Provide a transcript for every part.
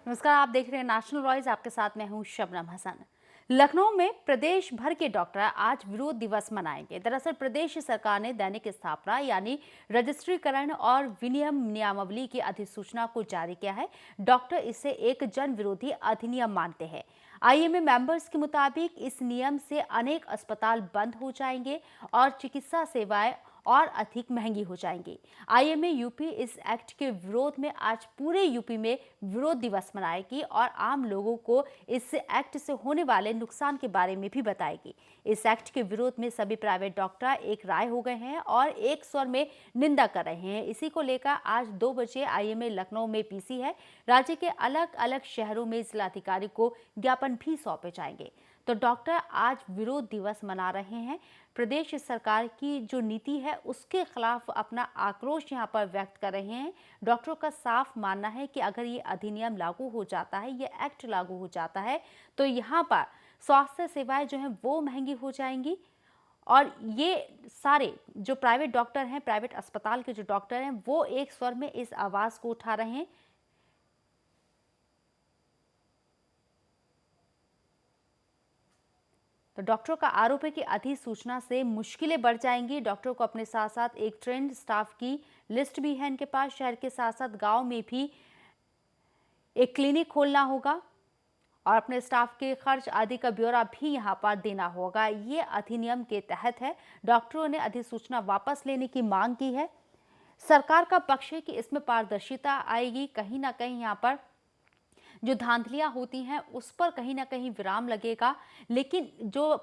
नमस्कार, आप देख रहे हैं नेशनल वॉइस। आपके साथ मैं हूं शबनम हसन। लखनऊ में प्रदेश भर के डॉक्टर आज विरोध दिवस मनाएंगे। दरअसल प्रदेश सरकार ने दैनिक स्थापना यानी रजिस्ट्रीकरण और विनियम नियमावली की अधिसूचना को जारी किया है। डॉक्टर इसे एक जन विरोधी अधिनियम मानते हैं। आईएमए मेंबर्स के मुताबिक इस नियम से अनेक अस्पताल बंद हो जाएंगे और चिकित्सा सेवाएं और अधिक महंगी हो जाएंगी। आईएमए यूपी इस एक्ट के विरोध में आज पूरे यूपी में विरोध दिवस मनाएगी और आम लोगों को इस एक्ट से होने वाले नुकसान के बारे में भी बताएगी। इस एक्ट के विरोध में सभी प्राइवेट डॉक्टर एक राय हो गए हैं और एक स्वर में निंदा कर रहे हैं। इसी को लेकर आज 2 बजे आईएमए लखनऊ में पीसी है। राज्य के अलग अलग शहरों में जिलाधिकारी को ज्ञापन भी सौंपे जाएंगे। तो डॉक्टर आज विरोध दिवस मना रहे हैं। प्रदेश सरकार की जो नीति है उसके खिलाफ अपना आक्रोश यहां पर व्यक्त कर रहे हैं। डॉक्टरों का साफ मानना है कि अगर ये अधिनियम लागू हो जाता है, ये एक्ट लागू हो जाता है, तो यहां पर स्वास्थ्य सेवाएं जो हैं वो महंगी हो जाएंगी और ये सारे जो प्राइवेट डॉक्टर हैं, प्राइवेट अस्पताल के जो डॉक्टर हैं, वो एक स्वर में इस आवाज को उठा रहे हैं। तो डॉक्टरों का आरोप है कि अधिसूचना से मुश्किलें बढ़ जाएंगी। डॉक्टरों को अपने साथ साथ एक ट्रेंड स्टाफ की लिस्ट भी है इनके पास। शहर के साथ साथ गांव में भी एक क्लिनिक खोलना होगा और अपने स्टाफ के खर्च आदि का ब्यौरा भी यहां पर देना होगा। ये अधिनियम के तहत है। डॉक्टरों ने अधिसूचना वापस लेने की मांग की है। सरकार का पक्ष है कि इसमें पारदर्शिता आएगी। कहीं ना कहीं यहाँ पर जो धांधलियां होती हैं उस पर कहीं ना कहीं विराम लगेगा। लेकिन जो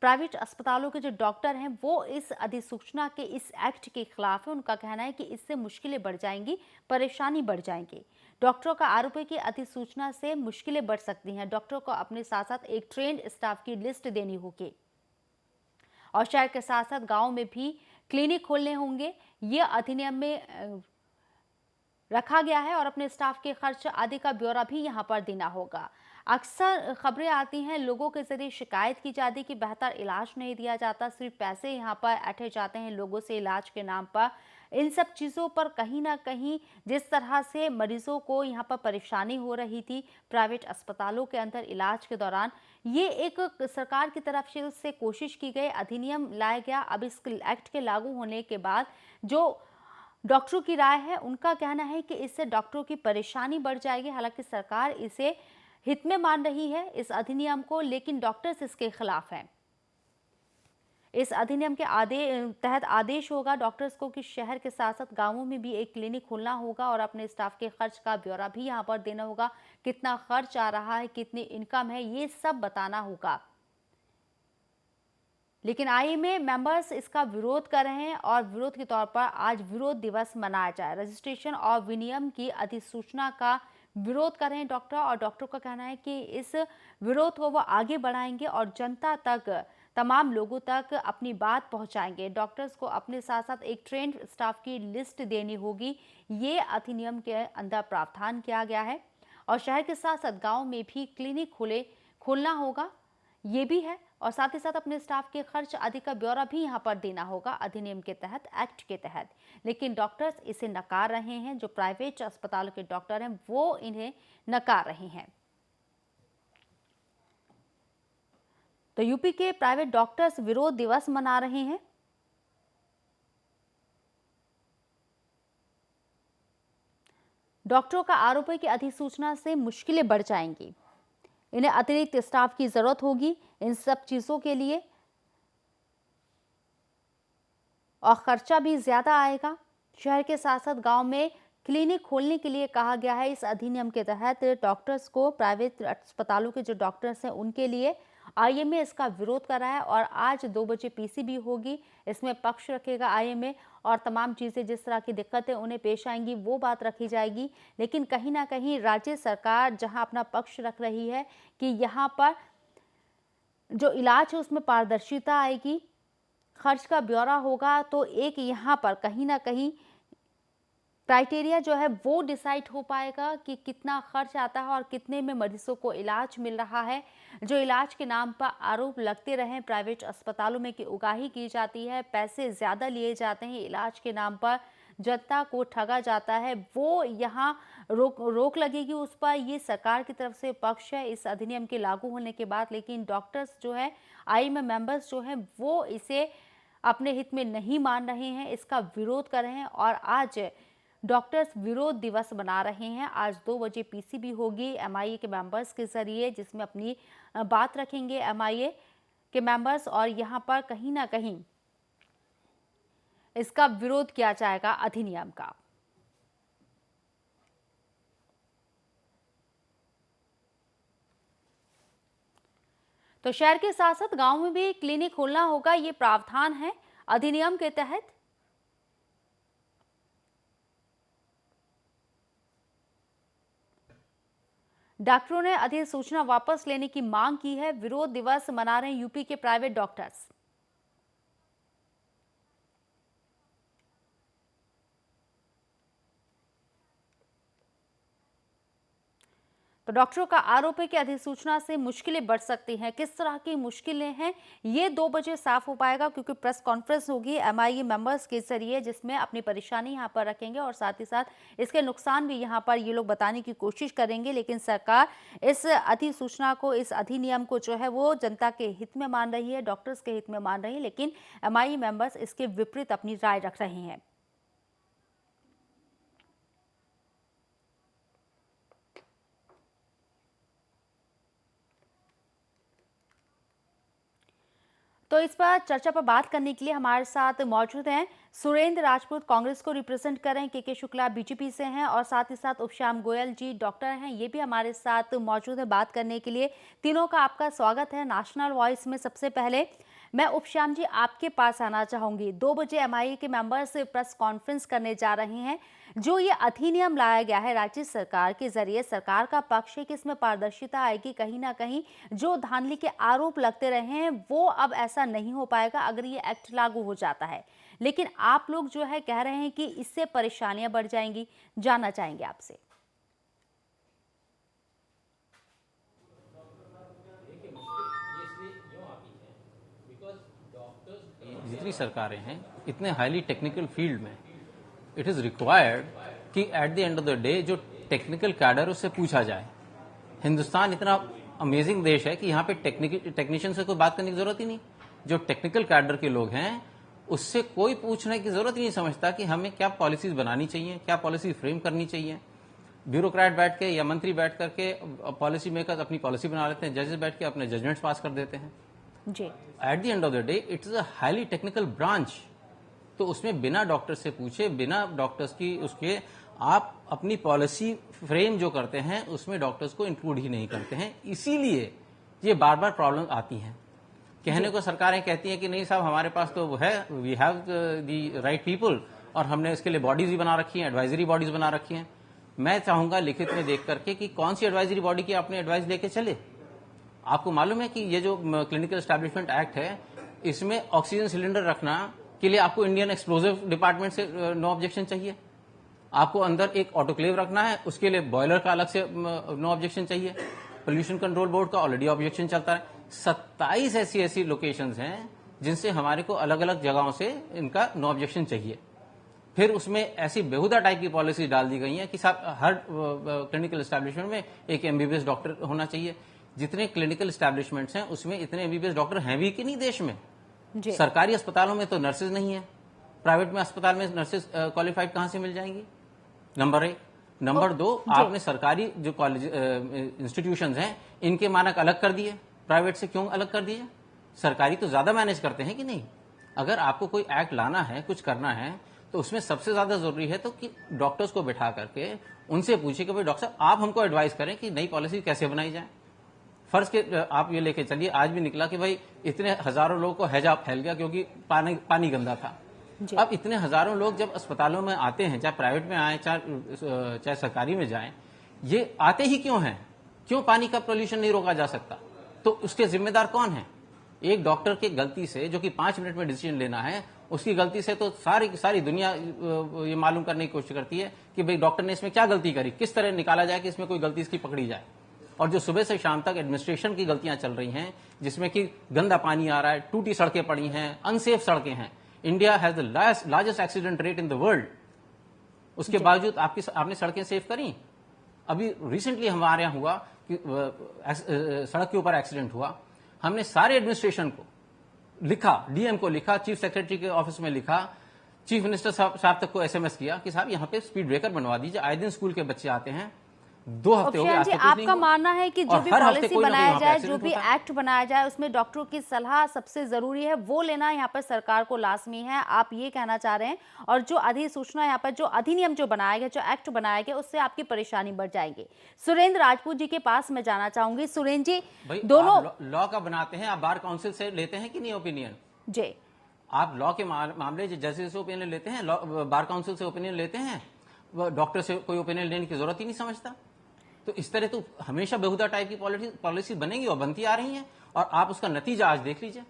प्राइवेट अस्पतालों के जो डॉक्टर हैं वो इस अधिसूचना के, इस एक्ट के खिलाफ है। उनका कहना है कि इससे मुश्किलें बढ़ जाएंगी, परेशानी बढ़ जाएंगी। डॉक्टरों का आरोप है कि अधिसूचना से मुश्किलें बढ़ सकती हैं। डॉक्टरों को अपने साथ साथ एक ट्रेंड स्टाफ की लिस्ट देनी होगी और शहर के साथ साथ गांव में भी क्लिनिक खोलने होंगे। ये अधिनियम में रखा गया है और अपने स्टाफ के खर्च आदि का ब्यौरा भी यहां पर देना होगा। अक्सर खबरें आती हैं, लोगों के जरिए शिकायत की जाती कि बेहतर इलाज नहीं दिया जाता, सिर्फ पैसे यहां पर ऐंठे जाते हैं लोगों से इलाज के नाम पर। इन सब चीज़ों पर कहीं ना कहीं जिस तरह से मरीजों को यहां पर परेशानी हो रही थी प्राइवेट अस्पतालों के अंदर इलाज के दौरान, ये एक सरकार की तरफ से कोशिश की गई, अधिनियम लाया गया। अब इस एक्ट के लागू होने के बाद जो डॉक्टरों की राय है, उनका कहना है कि इससे डॉक्टरों की परेशानी बढ़ जाएगी। हालांकि सरकार इसे हित में मान रही है इस अधिनियम को, लेकिन डॉक्टर्स इसके खिलाफ हैं। इस अधिनियम के तहत आदेश होगा डॉक्टर्स को कि शहर के साथ साथ गांवों में भी एक क्लिनिक खोलना होगा और अपने स्टाफ के खर्च का ब्यौरा भी यहां पर देना होगा। कितना खर्च आ रहा है, कितनी इनकम है, ये सब बताना होगा। लेकिन आईएमए मेंबर्स इसका विरोध कर रहे हैं और विरोध के तौर पर आज विरोध दिवस मनाया जाए। रजिस्ट्रेशन और विनियम की अधिसूचना का विरोध कर रहे हैं डॉक्टर और डॉक्टरों का कहना है कि इस विरोध को वो आगे बढ़ाएंगे और जनता तक, तमाम लोगों तक अपनी बात पहुंचाएंगे। डॉक्टर्स को अपने साथ साथ एक ट्रेंड स्टाफ की लिस्ट देनी होगी। ये अधिनियम के अंदर प्रावधान किया गया है और शहर के साथ साथ गाँव में भी क्लिनिक खोलना होगा, ये भी है। और साथ ही साथ अपने स्टाफ के खर्च आदि का ब्यौरा भी यहाँ पर देना होगा अधिनियम के तहत, एक्ट के तहत। लेकिन डॉक्टर्स इसे नकार रहे हैं। जो प्राइवेट अस्पताल के डॉक्टर हैं वो इन्हें नकार रहे हैं। तो यूपी के प्राइवेट डॉक्टर्स विरोध दिवस मना रहे हैं। डॉक्टरों का आरोप है कि अधिसूचना से मुश्किलें बढ़ जाएंगी। इन्हें अतिरिक्त स्टाफ की जरूरत होगी इन सब चीजों के लिए और खर्चा भी ज्यादा आएगा। शहर के साथ साथ गांव में क्लिनिक खोलने के लिए कहा गया है। इस अधिनियम के तहत डॉक्टर्स को, प्राइवेट अस्पतालों के जो डॉक्टर्स हैं उनके लिए आईएमए इसका विरोध कर रहा है और आज 2 बजे पीसी भी होगी। इसमें पक्ष रखेगा आईएमए और तमाम चीज़ें, जिस तरह की दिक्कतें उन्हें पेश आएंगी वो बात रखी जाएगी। लेकिन कहीं ना कहीं राज्य सरकार जहां अपना पक्ष रख रही है कि यहाँ पर जो इलाज है उसमें पारदर्शिता आएगी, खर्च का ब्यौरा होगा, तो एक यहाँ पर कहीं ना कहीं क्राइटेरिया जो है वो डिसाइड हो पाएगा कि कितना खर्च आता है और कितने में मरीजों को इलाज मिल रहा है। जो इलाज के नाम पर आरोप लगते रहे प्राइवेट अस्पतालों में कि उगाही की जाती है, पैसे ज़्यादा लिए जाते हैं इलाज के नाम पर, जनता को ठगा जाता है वो यहाँ रोक लगेगी उस पर। ये सरकार की तरफ से पक्ष है इस अधिनियम के लागू होने के बाद, लेकिन डॉक्टर्स जो है, आईएमए मेंबर्स जो हैं, वो इसे अपने हित में नहीं मान रहे हैं, इसका विरोध कर रहे हैं और आज डॉक्टर्स विरोध दिवस मना रहे हैं। आज 2 बजे पीसीबी होगी एमआईए के मेंबर्स के जरिए, जिसमें अपनी बात रखेंगे एमआईए के मेंबर्स और यहाँ पर कहीं ना कहीं इसका विरोध किया जाएगा अधिनियम का। तो शहर के साथ साथ गांव में भी क्लिनिक खोलना होगा, ये प्रावधान है अधिनियम के तहत। डॉक्टरों ने अधिसूचना वापस लेने की मांग की है। विरोध दिवस मना रहे हैं यूपी के प्राइवेट डॉक्टर्स। तो डॉक्टरों का आरोप है कि अधिसूचना से मुश्किलें बढ़ सकती हैं। किस तरह की मुश्किलें हैं ये 2 बजे साफ हो पाएगा, क्योंकि प्रेस कॉन्फ्रेंस होगी एमआईए मेंबर्स के जरिए, जिसमें अपनी परेशानी यहां पर रखेंगे और साथ ही साथ इसके नुकसान भी यहां पर ये लोग बताने की कोशिश करेंगे। लेकिन सरकार इस अधिसूचना को, इस अधिनियम को जो है वो जनता के हित में मान रही है, डॉक्टर्स के हित में मान रही है, लेकिन एमआईए मेंबर्स इसके विपरीत अपनी राय रख रहे हैं। तो इस पर चर्चा पर बात करने के लिए हमारे साथ मौजूद हैं सुरेंद्र राजपूत, कांग्रेस को रिप्रेजेंट कर रहे हैं, के शुक्ला बीजेपी से हैं और साथ ही साथ उपश्याम गोयल जी डॉक्टर हैं, ये भी हमारे साथ मौजूद है बात करने के लिए। तीनों का आपका स्वागत है नेशनल वॉइस में। सबसे पहले मैं उपश्याम जी आपके पास आना चाहूंगी। 2 बजे एमआईए के मेंबर्स प्रेस कॉन्फ्रेंस करने जा रहे हैं। जो ये अधिनियम लाया गया है राज्य सरकार के जरिए, सरकार का पक्ष है कि इसमें पारदर्शिता आएगी। कहीं ना कहीं जो धांधली के आरोप लगते रहे हैं वो अब ऐसा नहीं हो पाएगा अगर ये एक्ट लागू हो जाता है, लेकिन आप लोग जो है कह रहे हैं कि इससे परेशानियां बढ़ जाएंगी। जानना चाहेंगे आपसे। जितनी सरकारें हैं इतने हाईली टेक्निकल फील्ड में इट इज रिक्वायर्ड कि at the end of the day जो टेक्निकल कैडर उससे पूछा जाए। हिंदुस्तान इतना अमेजिंग देश है कि यहाँ पे टेक्नीशियन से कोई बात करने की जरूरत ही नहीं। जो टेक्निकल कैडर के लोग हैं उससे कोई पूछने की जरूरत ही नहीं समझता कि हमें क्या पॉलिसीज बनानी चाहिए, क्या पॉलिसी फ्रेम करनी चाहिए। ब्यूरोक्रेट बैठ के या मंत्री बैठ करके पॉलिसी मेकर्स अपनी पॉलिसी बना लेते हैं, जजेस बैठ के अपने जजमेंट्स पास कर देते हैं। At the end of the day it is a highly technical branch. तो उसमें बिना डॉक्टर से पूछे, बिना डॉक्टर्स की उसके आप अपनी पॉलिसी फ्रेम जो करते हैं उसमें डॉक्टर्स को इंक्लूड ही नहीं करते हैं। इसीलिए ये बार बार प्रॉब्लम आती हैं। कहने को सरकारें कहती हैं कि नहीं साहब हमारे पास तो है, we have the right people, और हमने इसके लिए बॉडीज भी बना रखी हैं, एडवाइजरी बॉडीज बना रखी हैं। मैं चाहूंगा लिखित में देख करके कि कौन सी एडवाइजरी बॉडी की आपने एडवाइस लेके चले। आपको मालूम है कि ये जो क्लिनिकल एस्टैब्लिशमेंट एक्ट है इसमें ऑक्सीजन सिलेंडर रखना के लिए आपको इंडियन एक्सप्लोजिव डिपार्टमेंट से नो ऑब्जेक्शन चाहिए। आपको अंदर एक ऑटोक्लेव रखना है, उसके लिए बॉयलर का अलग से नो ऑब्जेक्शन चाहिए। पोल्यूशन कंट्रोल बोर्ड का ऑलरेडी ऑब्जेक्शन चलता है। 27 ऐसी लोकेशंस हैं जिनसे हमारे को अलग अलग जगहों से इनका नो ऑब्जेक्शन चाहिए। फिर उसमें ऐसी बेहुदा टाइप की पॉलिसी डाल दी गई है कि साहब हर क्लिनिकल एस्टैब्लिशमेंट में एक एमबीबीएस डॉक्टर होना चाहिए। जितने क्लिनिकल एस्टैब्लिशमेंट्स हैं उसमें इतने एमबीबीएस डॉक्टर हैं भी कि नहीं देश में। सरकारी अस्पतालों में तो नर्सेज नहीं है, प्राइवेट में अस्पताल में नर्सेज क्वालिफाइड कहां से मिल जाएंगी? नंबर 1। नंबर 2, आपने सरकारी जो कॉलेज इंस्टीट्यूशंस हैं इनके मानक अलग कर दिए, प्राइवेट से क्यों अलग कर दिए? सरकारी तो ज्यादा मैनेज करते हैं कि नहीं? अगर आपको कोई एक्ट लाना है, कुछ करना है, तो उसमें सबसे ज्यादा जरूरी है तो कि डॉक्टर्स को बैठा करके उनसे पूछिए कि भाई डॉक्टर साहब आप हमको एडवाइस करें कि नई पॉलिसी कैसे बनाई जाए। फर्ज के आप ये लेके चलिए, आज भी निकला कि भाई इतने हजारों लोगों को हैजा फैल गया क्योंकि पानी गंदा था। अब इतने हजारों लोग जब अस्पतालों में आते हैं, चाहे प्राइवेट में आए चाहे सरकारी में जाएं, ये आते ही क्यों हैं? क्यों पानी का पोल्यूशन नहीं रोका जा सकता? तो उसके जिम्मेदार कौन है? एक डॉक्टर की गलती से, जो कि 5 मिनट में डिसीजन लेना है, उसकी गलती से तो सारी दुनिया ये मालूम करने की कोशिश करती है कि भाई डॉक्टर ने इसमें क्या गलती करी, किस तरह निकाला जाए कि इसमें कोई गलती इसकी पकड़ी जाए। और जो सुबह से शाम तक एडमिनिस्ट्रेशन की गलतियां चल रही हैं, जिसमें कि गंदा पानी आ रहा है, टूटी सड़कें पड़ी हैं, अनसेफ सड़कें हैं। India has the largest accident rate in the world उसके बावजूद आपने सड़कें सेफ करी। अभी रिसेंटली हमारे यहाँ हुआ कि सड़क के ऊपर एक्सीडेंट हुआ, हमने सारे एडमिनिस्ट्रेशन को लिखा, डीएम को लिखा, चीफ सेक्रेटरी के ऑफिस में लिखा, चीफ मिनिस्टर साहब तक को एसएमएस किया कि साहब यहाँ पे स्पीड ब्रेकर बनवा दीजिए। आए दिन स्कूल के बच्चे आते हैं, 2 हफ्ते हो गए, आज तक कुछ नहीं आपका हुआ। मानना है कि जो और भी हर हफ्ते पॉलिसी कोई ना कोई बनाया वहाँ पे जाए, जो एक्सीडेंट भी होता है। एक्ट बनाया जाए, उसमें डॉक्टरों की सलाह सबसे जरूरी है, वो लेना यहाँ पर सरकार को लाजमी है, आप ये कहना चाह रहे हैं। और जो अधिसूचना यहाँ पर, जो अधिनियम जो बनाया गया, जो एक्ट बनाया गया, उससे आपकी परेशानी बढ़ जाएगी। सुरेंद्र राजपूत जी के पास मैं जाना चाहूंगी। सुरेंद्र जी, भाई दोनों लॉ का बनाते हैं, आप बार काउंसिल से लेते हैं कि नहीं ओपिनियन? जी, आप लॉ के मामले जजेस से ओपिनियन लेते हैं, बार काउंसिल से ओपिनियन लेते हैं, डॉक्टर से कोई ओपिनियन लेने की जरूरत ही नहीं समझता। तो इस तरह तो हमेशा बेहुदा टाइप की पॉलिसी बनेगी और बनती आ रही है। और आप उसका नतीजा आज देख लीजिए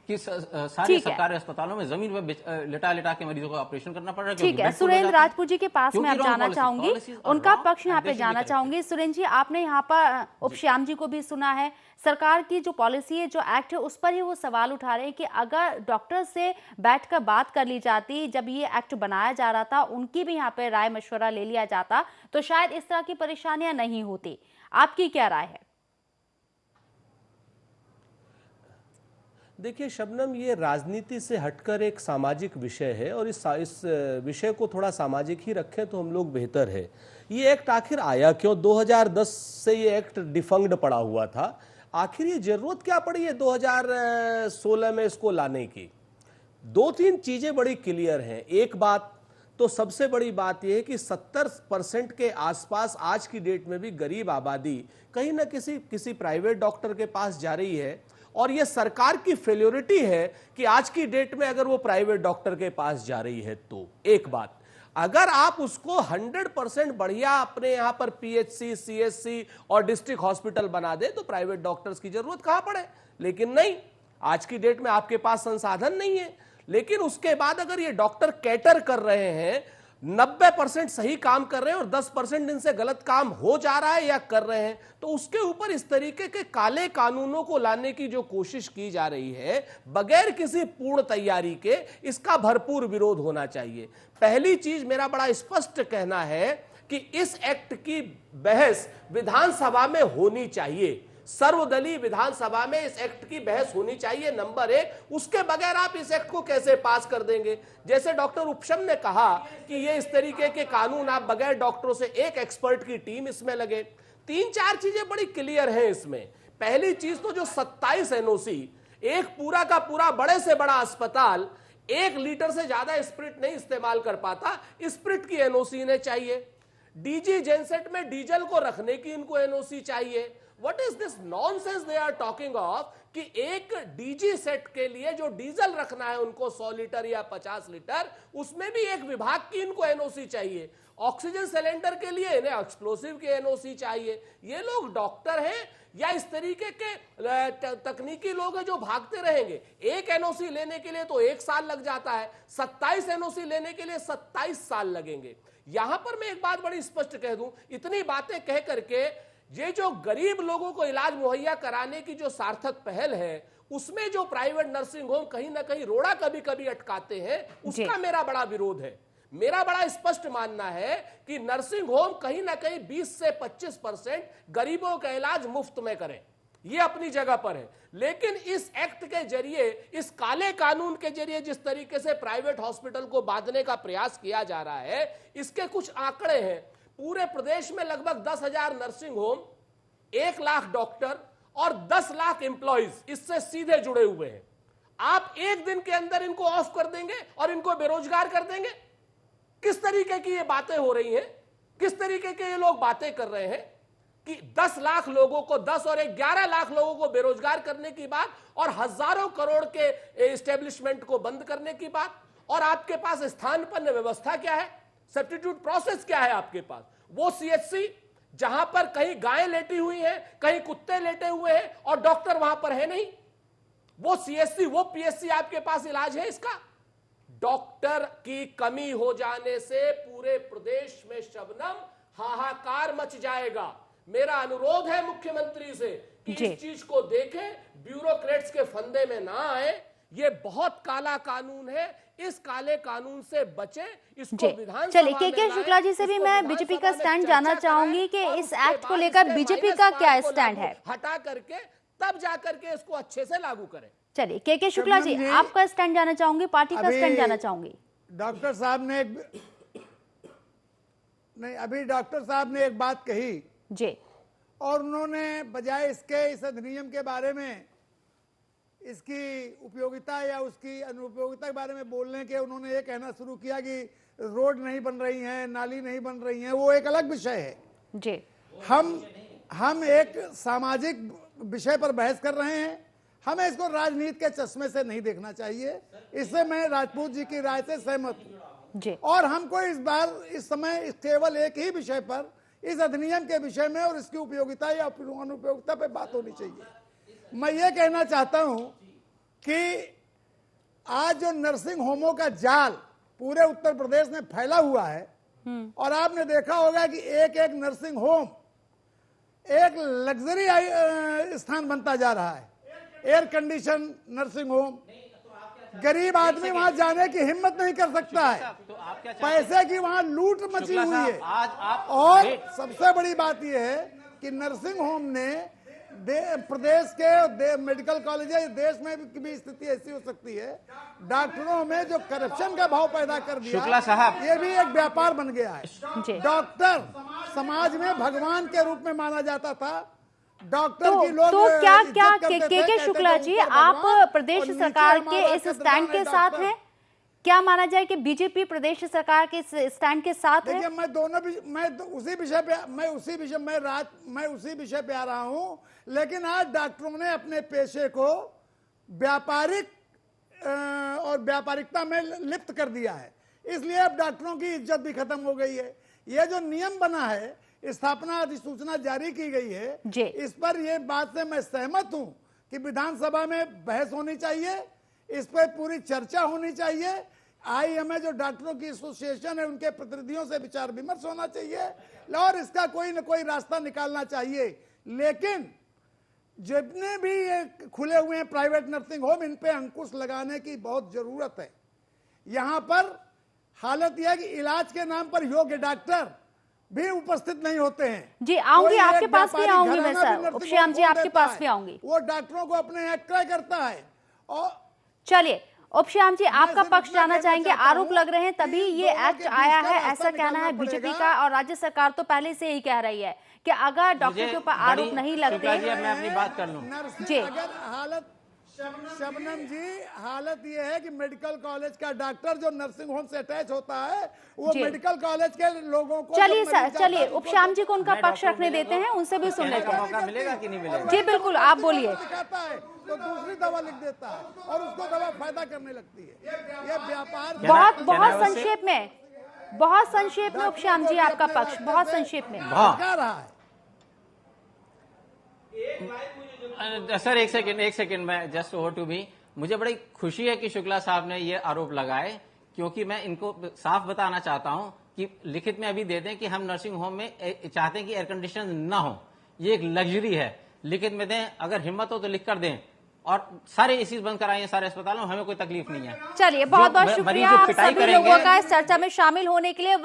कि सारे सरकारी अस्पतालों में जमीन पर लिटा के मरीजों को ऑपरेशन करना पड़ रहा है। ठीक है, सुरेंद्र राजपूत जी के पास मैं अब जाना चाहूंगी, उनका पक्ष यहाँ पे जाना चाहूंगी। सुरेंद्र जी, आपने यहाँ पर उपश्याम जी को भी सुना है, सरकार की जो पॉलिसी है, जो एक्ट है, उस पर ही वो सवाल उठा रहे हैं कि अगर डॉक्टर से बैठकर बात कर ली जाती, जब ये एक्ट बनाया जा रहा था, उनकी भी यहाँ पे राय मशवरा ले लिया जाता, तो शायद इस तरह की परेशानियां नहीं होती। आपकी क्या राय है? देखिए शबनम, ये राजनीति से हटकर एक सामाजिक विषय है और इस विषय को थोड़ा सामाजिक ही रखें तो हम लोग बेहतर है। ये एक्ट आखिर आया क्यों? 2010 से ये एक्ट डिफंक्ड पड़ा हुआ था। आखिर ये जरूरत क्या पड़ी है 2016 में इसको लाने की? 2-3 चीजें बड़ी क्लियर हैं। एक बात तो सबसे बड़ी बात यह है कि 70% के आसपास आज की डेट में भी गरीब आबादी कहीं ना किसी प्राइवेट डॉक्टर के पास जा रही है। और यह सरकार की फेल्योरिटी है कि आज की डेट में अगर वो प्राइवेट डॉक्टर के पास जा रही है तो एक बात, अगर आप उसको 100% बढ़िया अपने यहां पर पीएचसी, सीएचसी और डिस्ट्रिक्ट हॉस्पिटल बना दे तो प्राइवेट डॉक्टर्स की जरूरत कहां पड़े। लेकिन नहीं, आज की डेट में आपके पास संसाधन नहीं है। लेकिन उसके बाद अगर ये डॉक्टर कैटर कर रहे हैं, 90% सही काम कर रहे हैं और 10% इनसे गलत काम हो जा रहा है या कर रहे हैं, तो उसके ऊपर इस तरीके के काले कानूनों को लाने की जो कोशिश की जा रही है बगैर किसी पूर्ण तैयारी के, इसका भरपूर विरोध होना चाहिए। पहली चीज मेरा बड़ा स्पष्ट कहना है कि इस एक्ट की बहस विधानसभा में होनी चाहिए, सर्वदलीय विधानसभा में इस एक्ट की बहस होनी चाहिए, नंबर 1। उसके बगैर आप इस एक्ट को कैसे पास कर देंगे? जैसे डॉक्टर उपशम ने कहा कि ये इस तरीके के कानून आप बगैर डॉक्टरों से, एक एक्सपर्ट की टीम इसमें लगे। 3-4 चीजें बड़ी क्लियर हैं इसमें। पहली चीज तो जो 27 एनओसी, एक पूरा का पूरा बड़े से बड़ा अस्पताल 1 लीटर से ज्यादा स्प्रिट नहीं इस्तेमाल कर पाता, स्प्रिट की एनओसी इन्हें चाहिए। डीजी जेनसेट में डीजल को रखने की इनको एनओसी चाहिए। What is this nonsense they are talking of कि एक डीजी सेट के लिए जो डीजल रखना है उनको 100 लीटर या 50 लीटर, उसमें भी एक विभाग की इनको एनओसी चाहिए। ऑक्सीजन सिलेंडर के लिए इन्हें एक्सप्लोसिव की एनओसी चाहिए। ये लोग डॉक्टर हैं या इस तरीके के तकनीकी लोग हैं जो भागते रहेंगे? एक एनओसी लेने के लिए तो 1 साल लग जाता है, 27 एनओसी लेने के लिए 27 साल लगेंगे। यहां पर मैं एक बात बड़ी स्पष्ट कह दूं, इतनी बातें कह करके ये जो गरीब लोगों को इलाज मुहैया कराने की जो सार्थक पहल है, उसमें जो प्राइवेट नर्सिंग होम कहीं ना कहीं रोड़ा कभी कभी अटकाते हैं, उसका मेरा बड़ा विरोध है। मेरा बड़ा स्पष्ट मानना है कि नर्सिंग होम कहीं ना कहीं 20 से 25% गरीबों का इलाज मुफ्त में करें, ये अपनी जगह पर है। लेकिन इस एक्ट के जरिए, इस काले कानून के जरिए जिस तरीके से प्राइवेट हॉस्पिटल को बांधने का प्रयास किया जा रहा है, इसके कुछ आंकड़े हैं। पूरे प्रदेश में लगभग 10,000 नर्सिंग होम, 1 लाख डॉक्टर और 10 लाख एम्प्लॉइज इससे सीधे जुड़े हुए हैं। आप एक दिन के अंदर इनको ऑफ कर देंगे और इनको बेरोजगार कर देंगे? किस तरीके की ये बातें हो रही हैं? किस तरीके के ये लोग बातें कर रहे हैं कि 10 लाख लोगों को, 10 और 11 लाख लोगों को बेरोजगार करने की बात और हजारों करोड़ के एस्टेब्लिशमेंट को बंद करने की बात। और आपके पास स्थानापन्न व्यवस्था क्या है? सब्स्टिट्यूट प्रोसेस क्या है आपके पास? वो सीएचसी जहां पर कहीं गायें लेटी हुई हैं, कहीं कुत्ते लेटे हुए हैं और डॉक्टर वहां पर है नहीं, वो सीएचसी, वो पीएचसी आपके पास इलाज है इसका? डॉक्टर की कमी हो जाने से पूरे प्रदेश में शबनम हाहाकार मच जाएगा। मेरा अनुरोध है मुख्यमंत्री से कि इस चीज को देखें, ब्यूरोक्रेट्स के फंदे में ना आए। ये बहुत काला कानून है, इस काले कानून से बचे, इसको जी विधानसभा चलिए में के लाएं, शुक्ला जी से भी इसको मैं बीजेपी का विधानसभा में स्टैंड चर्चा जानना कराएं चाहूंगी कि और इस उसके एक्ट को बाद लेकर इसके बीजेपी माइनस का पार्ट क्या को स्टैंड लागू है। हटा करके तब जा करके इसको अच्छे से लागू करें। चलिए के शुक्ला जी शबनम जी, आपका स्टैंड जानना चाहूंगी, पार्टी का अभी स्टैंड जानना चाहूंगी। डॉक्टर साहब ने अभी डॉक्टर साहब ने एक बात कही जी और उन्होंने बजाय इसके इस अधिनियम के बारे में इसकी उपयोगिता या उसकी अनुपयोगिता के बारे में बोलने के उन्होंने ये कहना शुरू किया कि रोड नहीं बन रही हैं, नाली नहीं बन रही हैं, वो एक अलग विषय है। जी हम एक सामाजिक विषय पर बहस कर रहे हैं, हमें इसको राजनीति के चश्मे से नहीं देखना चाहिए। इससे मैं राजपूत जी की राय से सहमत हूँ जी और हमको इस बार इस समय केवल एक ही विषय पर, इस अधिनियम के विषय में और इसकी उपयोगिता या अनुपयोगिता पे बात होनी चाहिए। मैं ये कहना चाहता हूं कि आज जो नर्सिंग होमों का जाल पूरे उत्तर प्रदेश में फैला हुआ है और आपने देखा होगा कि एक एक नर्सिंग होम एक लग्जरी स्थान बनता जा रहा है। एयर कंडीशन नर्सिंग होम, गरीब आदमी वहां जाने की हिम्मत नहीं कर सकता है, तो आप क्या पैसे की वहां लूट मची शुक्ला हुई साहब, है। आज आप और वेट। सबसे बड़ी बात यह है कि नर्सिंग होम ने प्रदेश के मेडिकल कॉलेज है, देश में भी स्थिति ऐसी हो सकती है, डॉक्टरों में जो करप्शन का भाव पैदा कर दिया, शुक्ला साहब। ये भी एक व्यापार बन गया है। जी डॉक्टर समाज में भगवान के रूप में माना जाता था। डॉक्टर तो की लोग क्या इज्जत क्या करते थे, के कहते शुक्ला थे जी ऊपर आप भगवान प्रदेश और नीचे सरकार के हमारा इस कदरदान स्टैंड के है साथ डॉक्टर। हैं? क्या माना जाए कि बीजेपी प्रदेश सरकार के इस स्टैंड के साथ है? देखिए मैं दोनों भी उसी विषय पे आ रहा हूं, लेकिन आज डॉक्टरों ने अपने पेशे को व्यापारिक और व्यापारिकता में लिप्त कर दिया है, इसलिए अब डॉक्टरों की इज्जत भी खत्म हो गई है। यह जो नियम बना है, स्थापना अधिसूचना जारी की गई है, जी। इस पर यह बात से मैं सहमत हूं कि विधानसभा में बहस होनी चाहिए, इस पर पूरी चर्चा होनी चाहिए। आईएमए जो डॉक्टरों की एसोसिएशन है, उनके प्रतिनिधियों से विचार विमर्श होना चाहिए और इसका कोई न कोई रास्ता निकालना चाहिए। लेकिन जितने भी ये खुले हुए हैं प्राइवेट नर्सिंग होम, इन पे अंकुश लगाने की बहुत जरूरत है। यहां पर हालत यह है कि इलाज के नाम पर योग्य डॉक्टर भी उपस्थित नहीं होते हैं। जी आऊंगी, कोई आपके एक पास भी व्यापारी आऊंगी मैं घराना भी सर, नर्सिंग उपश्याम जी होम आपके देता पास है। भी आऊंगी। वो डॉक्टरों को अपने यहाँ क्रय करता है। और चलिए उपश्याम जी आपका सिर्फ पक्ष इतना जानना कहना चाहेंगे, चाहता आरोप हूं लग रहे हैं कि तभी इन ये दोनों एक्ट के बीच आया का है, रास्ता ऐसा कहना है निकालना बीजेपी पड़ेगा। का, और राज्य सरकार तो पहले से ही कह रही है कि अगर डॉक्टर मुझे के ऊपर आरोप बड़ी- नहीं शुक्ला लगते जी, अब मैं अपनी बात कर लूं। नर्सिंग जी। अगर हालत शबनम जी, हालत ये है कि मेडिकल कॉलेज का डॉक्टर जो नर्सिंग होम से अटैच होता है, वो जी। मेडिकल कॉलेज के लोगों को चलिए जो सर, मरीज चलिए आता है, उपश्याम जी को उनका मैं पक्ष डॉक्टर रखने मेरे देते को हैं, उनसे भी सुन कहने लेते का हैं। मौका मिलेगा कि नहीं मिलेगा? जी बिल्कुल, आप बोलिए। दिखाता है तो दूसरी दवा लिख देता है और उसको दवा फायदा करने लगती है। ये व्यापार बहुत संक्षेप में, बहुत संक्षेप में उपश्याम जी आपका पक्ष, बहुत संक्षेप में। भटका रहा है। सर एक सेकंड मैं जस्ट ओवर टू बी। मुझे बड़ी खुशी है कि शुक्ला साहब ने ये आरोप लगाए, क्योंकि मैं इनको साफ बताना चाहता हूं कि लिखित में अभी दे दें कि हम नर्सिंग होम में चाहते हैं कि एयर कंडीशन ना हो, ये एक लग्जरी है। लिखित में दें, अगर हिम्मत हो तो लिख कर दें, और सारे एसी बंद कराइए सारे अस्पतालों में, हमें कोई तकलीफ नहीं है। चलिए बहुत बहुत जो शुक्रिया मरीज जो आप पिटाई सभी करेंगे- लोगों का इस चर्चा में शामिल होने के लिए।